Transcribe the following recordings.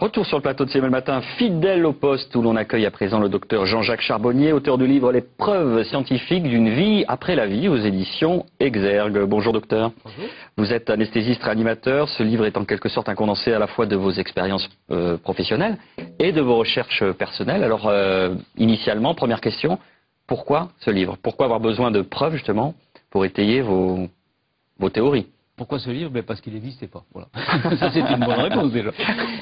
Retour sur le plateau de CML Matin, fidèle au poste où l'on accueille à présent le docteur Jean-Jacques Charbonnier, auteur du livre Les preuves scientifiques d'une vie après la vie aux éditions Exergue. Bonjour docteur. Bonjour. Vous êtes anesthésiste réanimateur. Ce livre est en quelque sorte un condensé à la fois de vos expériences professionnelles et de vos recherches personnelles. Alors initialement, première question, pourquoi ce livre? Pourquoi avoir besoin de preuves justement pour étayer vos théories? Pourquoi ce livre? Parce qu'il n'existait pas. Voilà. Ça, c'est une bonne réponse déjà.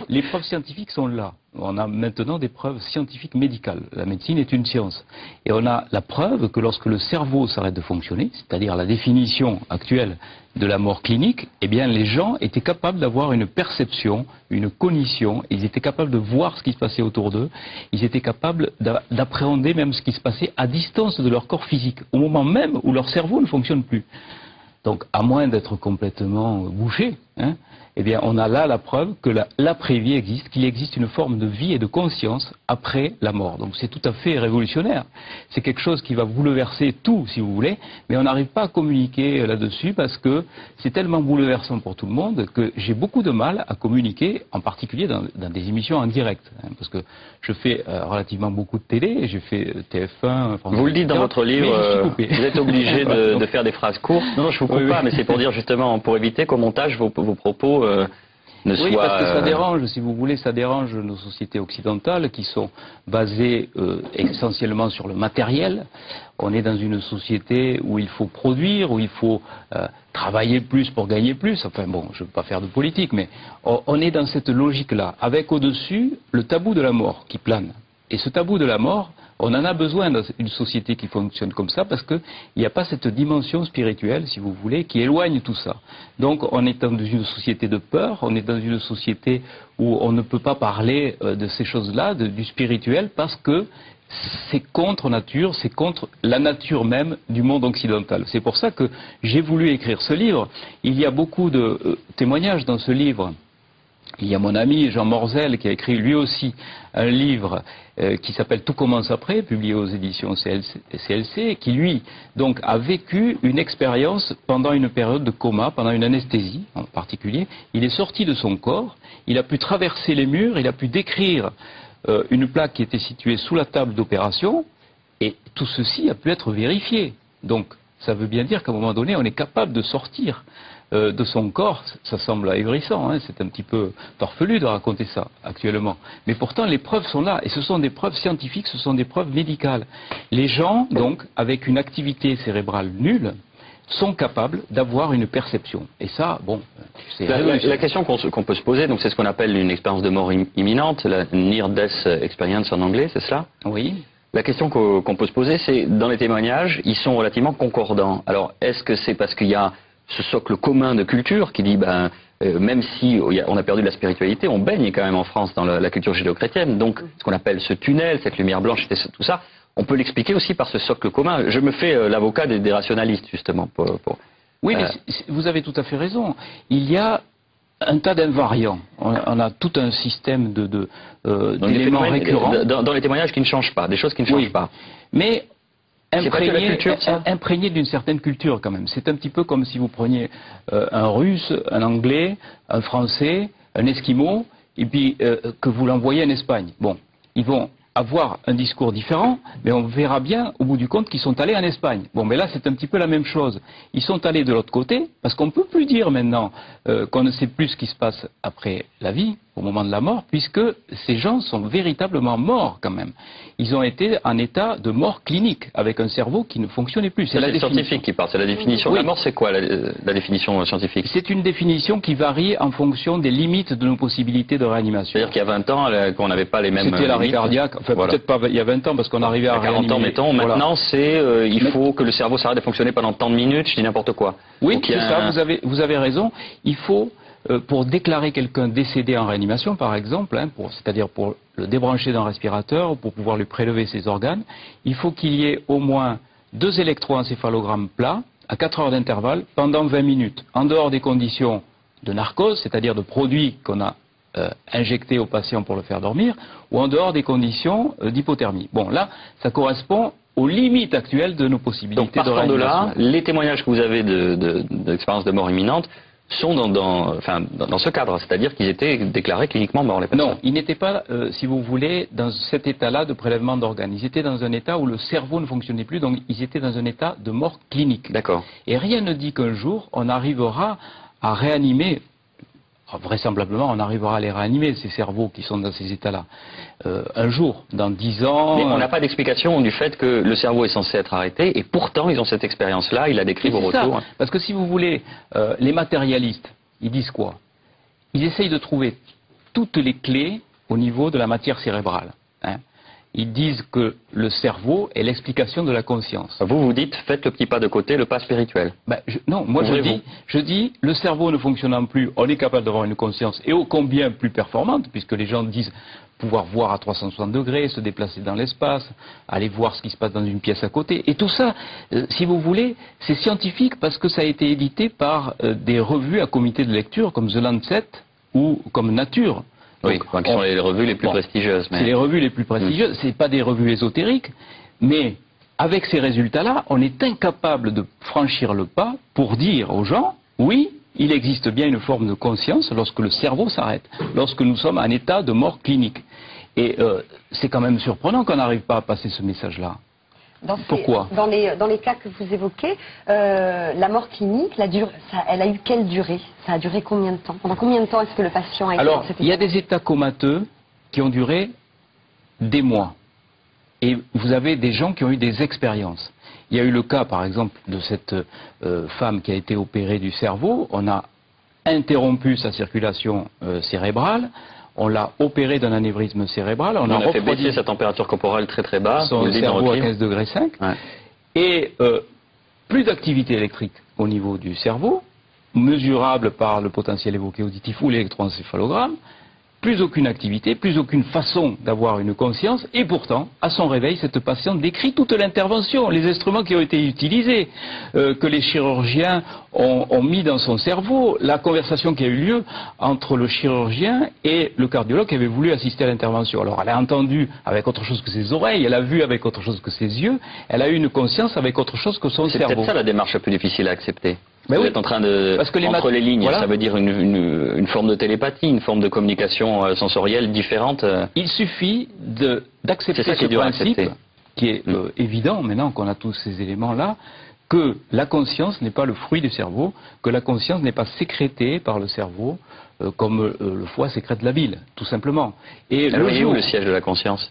Les preuves scientifiques sont là. On a maintenant des preuves scientifiques médicales. La médecine est une science. Et on a la preuve que lorsque le cerveau s'arrête de fonctionner, c'est-à-dire la définition actuelle de la mort clinique, eh bien, les gens étaient capables d'avoir une perception, une cognition. Ils étaient capables de voir ce qui se passait autour d'eux. Ils étaient capables d'appréhender même ce qui se passait à distance de leur corps physique, au moment même où leur cerveau ne fonctionne plus. Donc, à moins d'être complètement bouché, eh bien, on a là la preuve que l'après-vie existe, qu'il existe une forme de vie et de conscience après la mort. Donc, c'est tout à fait révolutionnaire. C'est quelque chose qui va bouleverser tout, si vous voulez, mais on n'arrive pas à communiquer là-dessus parce que c'est tellement bouleversant pour tout le monde que j'ai beaucoup de mal à communiquer, en particulier dans des émissions en direct. Parce que je fais relativement beaucoup de télé, j'ai fait TF1, France. Vous le dites dans votre livre, vous êtes obligé de faire des phrases courtes. Non, je vous coupe pas, mais c'est pour dire justement, pour éviter qu'au montage, vos propos ne soient... Oui, parce que ça dérange, si vous voulez, ça dérange nos sociétés occidentales qui sont basées essentiellement sur le matériel. On est dans une société où il faut produire, où il faut travailler plus pour gagner plus. Enfin bon, je ne veux pas faire de politique, mais on est dans cette logique-là, avec au-dessus le tabou de la mort qui plane. Et ce tabou de la mort, on en a besoin dans une société qui fonctionne comme ça parce qu'il n'y a pas cette dimension spirituelle, si vous voulez, qui éloigne tout ça. Donc on est dans une société de peur, on est dans une société où on ne peut pas parler de ces choses-là, du spirituel, parce que c'est contre nature, c'est contre la nature même du monde occidental. C'est pour ça que j'ai voulu écrire ce livre. Il y a beaucoup de témoignages dans ce livre. Il y a mon ami Jean Morzel qui a écrit lui aussi un livre qui s'appelle Tout commence après, publié aux éditions CLC, qui lui donc a vécu une expérience pendant une période de coma, pendant une anesthésie en particulier. Il est sorti de son corps, il a pu traverser les murs, il a pu décrire une plaque qui était située sous la table d'opération, et tout ceci a pu être vérifié. Donc ça veut bien dire qu'à un moment donné, on est capable de sortir de son corps. Ça semble ahurissant, c'est un petit peu torfelu de raconter ça actuellement. Mais pourtant, les preuves sont là, et ce sont des preuves scientifiques, ce sont des preuves médicales. Les gens, donc, avec une activité cérébrale nulle, sont capables d'avoir une perception. Et ça, bon, c'est... La question qu'on peut se poser, donc c'est ce qu'on appelle une expérience de mort imminente, la Near Death Experience en anglais, c'est cela? Oui. La question qu'on peut se poser, c'est, dans les témoignages, ils sont relativement concordants. Alors, est-ce que c'est parce qu'il y a ce socle commun de culture qui dit, même si on a perdu de la spiritualité, on baigne quand même en France dans la culture judéo-chrétienne. Donc, ce qu'on appelle ce tunnel, cette lumière blanche, tout ça, on peut l'expliquer aussi par ce socle commun. Je me fais l'avocat des rationalistes, justement. Oui, mais vous avez tout à fait raison. Il y a un tas d'invariants. On a tout un système d'éléments récurrents. Dans les témoignages qui ne changent pas, des choses qui ne changent pas. Mais imprégné d'une certaine culture quand même. C'est un petit peu comme si vous preniez un russe, un anglais, un français, un esquimau, et puis que vous l'envoyez en Espagne. Bon, ils vont avoir un discours différent, mais on verra bien au bout du compte qu'ils sont allés en Espagne. Bon, mais là c'est un petit peu la même chose. Ils sont allés de l'autre côté, parce qu'on ne peut plus dire maintenant qu'on ne sait plus ce qui se passe après la vie, au moment de la mort, puisque ces gens sont véritablement morts quand même. Ils ont été en état de mort clinique, avec un cerveau qui ne fonctionnait plus. C'est la scientifique qui parle, c'est la définition. Oui. De la mort, c'est quoi la définition scientifique? C'est une définition qui varie en fonction des limites de nos possibilités de réanimation. C'est-à-dire qu'il y a 20 ans, qu'on n'avait pas les mêmes C'était l'arrêt cardiaque, enfin voilà. Peut-être pas il y a 20 ans, parce qu'on arrivait à réanimer. 40 ans, mettons, voilà. Maintenant c'est, il faut que le cerveau s'arrête de fonctionner pendant tant de minutes, je dis n'importe quoi. Oui, c'est ça, vous avez raison. Il faut... pour déclarer quelqu'un décédé en réanimation, par exemple, c'est-à-dire pour le débrancher d'un respirateur, pour pouvoir lui prélever ses organes, il faut qu'il y ait au moins 2 électroencéphalogrammes plats à 4 heures d'intervalle pendant 20 minutes, en dehors des conditions de narcose, c'est-à-dire de produits qu'on a injectés au patient pour le faire dormir, ou en dehors des conditions d'hypothermie. Bon, là, ça correspond aux limites actuelles de nos possibilités. Donc, partant de là, les témoignages que vous avez d'expérience de mort imminente sont dans ce cadre, c'est-à-dire qu'ils étaient déclarés cliniquement morts, les personnes. Non, ils n'étaient pas, si vous voulez, dans cet état-là de prélèvement d'organes. Ils étaient dans un état où le cerveau ne fonctionnait plus, donc ils étaient dans un état de mort clinique. D'accord. Et rien ne dit qu'un jour, on arrivera à réanimer, vraisemblablement, on arrivera à les réanimer, ces cerveaux qui sont dans ces états-là. Un jour, dans 10 ans... Mais on n'a pas d'explication du fait que le cerveau est censé être arrêté, et pourtant ils ont cette expérience-là, ils la décrivent au retour. Parce que si vous voulez, les matérialistes, ils disent quoi? Ils essayent de trouver toutes les clés au niveau de la matière cérébrale. Hein. Ils disent que le cerveau est l'explication de la conscience. Vous dites, faites le petit pas de côté, le pas spirituel. Non, moi je dis, le cerveau ne fonctionnant plus, on est capable d'avoir une conscience, et ô combien plus performante, puisque les gens disent pouvoir voir à 360 degrés, se déplacer dans l'espace, aller voir ce qui se passe dans une pièce à côté. Et tout ça, si vous voulez, c'est scientifique parce que ça a été édité par des revues à comité de lecture comme The Lancet ou comme Nature. Oui, qui sont les revues les plus prestigieuses. C'est les revues les plus prestigieuses, c'est pas des revues ésotériques, mais avec ces résultats-là, on est incapable de franchir le pas pour dire aux gens, oui, il existe bien une forme de conscience lorsque le cerveau s'arrête, lorsque nous sommes en état de mort clinique. Et c'est quand même surprenant qu'on n'arrive pas à passer ce message-là. Pourquoi? Dans les cas que vous évoquez, la mort clinique, elle a eu quelle durée? Ça a duré combien de temps? Pendant combien de temps est-ce que le patient a été Alors, il y a des états comateux qui ont duré des mois. Et vous avez des gens qui ont eu des expériences. Il y a eu le cas, par exemple, de cette femme qui a été opérée du cerveau. On a interrompu sa circulation cérébrale. On l'a opéré d'un anévrisme cérébral. On a fait baisser sa température corporelle très très bas. Son cerveau à 15,5 degrés. Ouais. Et plus d'activité électrique au niveau du cerveau, mesurable par le potentiel évoqué auditif ou l'électroencéphalogramme. Plus aucune activité, plus aucune façon d'avoir une conscience, et pourtant, à son réveil, cette patiente décrit toute l'intervention, les instruments qui ont été utilisés, que les chirurgiens ont mis dans son cerveau, la conversation qui a eu lieu entre le chirurgien et le cardiologue qui avait voulu assister à l'intervention. Alors, elle a entendu avec autre chose que ses oreilles, elle a vu avec autre chose que ses yeux, elle a eu une conscience avec autre chose que son cerveau. C'est peut-être ça la démarche la plus difficile à accepter. Mais vous oui, êtes en train de, entre les lignes, voilà. Ça veut dire une forme de télépathie, une forme de communication sensorielle différente. Il suffit d'accepter ce principe, qui est évident maintenant qu'on a tous ces éléments-là, que la conscience n'est pas le fruit du cerveau, que la conscience n'est pas sécrétée par le cerveau, comme le foie sécrète la bile, tout simplement. Et alors, il est où le siège de la conscience ?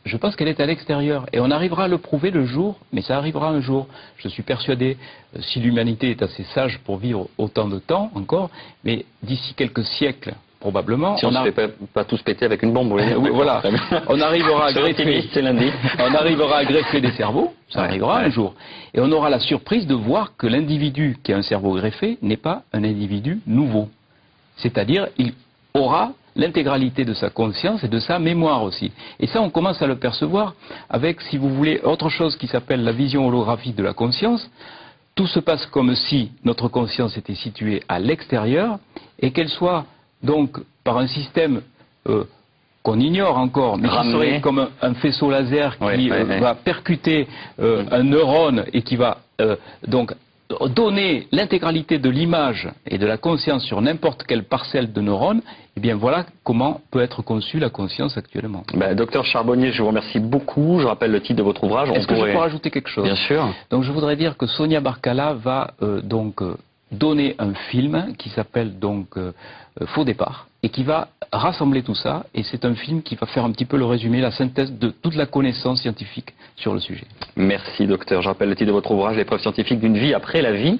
Je pense qu'elle est à l'extérieur, et on arrivera à le prouver le jour, mais ça arrivera un jour. Je suis persuadé, si l'humanité est assez sage pour vivre autant de temps encore, mais d'ici quelques siècles, probablement... Si on ne se fait pas tous péter avec une bombe, vous voulez dire. Oui, voilà, on arrivera à greffer, lundi. On arrivera à greffer des cerveaux, ça arrivera un jour, et on aura la surprise de voir que l'individu qui a un cerveau greffé n'est pas un individu nouveau. C'est-à-dire, il aura l'intégralité de sa conscience et de sa mémoire aussi. Et ça, on commence à le percevoir avec, si vous voulez, autre chose qui s'appelle la vision holographique de la conscience. Tout se passe comme si notre conscience était située à l'extérieur et qu'elle soit donc par un système qu'on ignore encore, mais qui serait comme un faisceau laser qui va percuter un neurone et qui va donc donner l'intégralité de l'image et de la conscience sur n'importe quelle parcelle de neurones, eh bien voilà comment peut être conçue la conscience actuellement. Docteur Charbonnier, je vous remercie beaucoup. Je rappelle le titre de votre ouvrage. Est-ce que je peux rajouter quelque chose? Bien sûr. Donc je voudrais dire que Sonia Barkala va donner un film qui s'appelle donc Faux départ et qui va rassembler tout ça, et c'est un film qui va faire un petit peu le résumé, la synthèse de toute la connaissance scientifique sur le sujet. Merci docteur. Je rappelle le titre de votre ouvrage, Les preuves scientifiques d'une vie après la vie.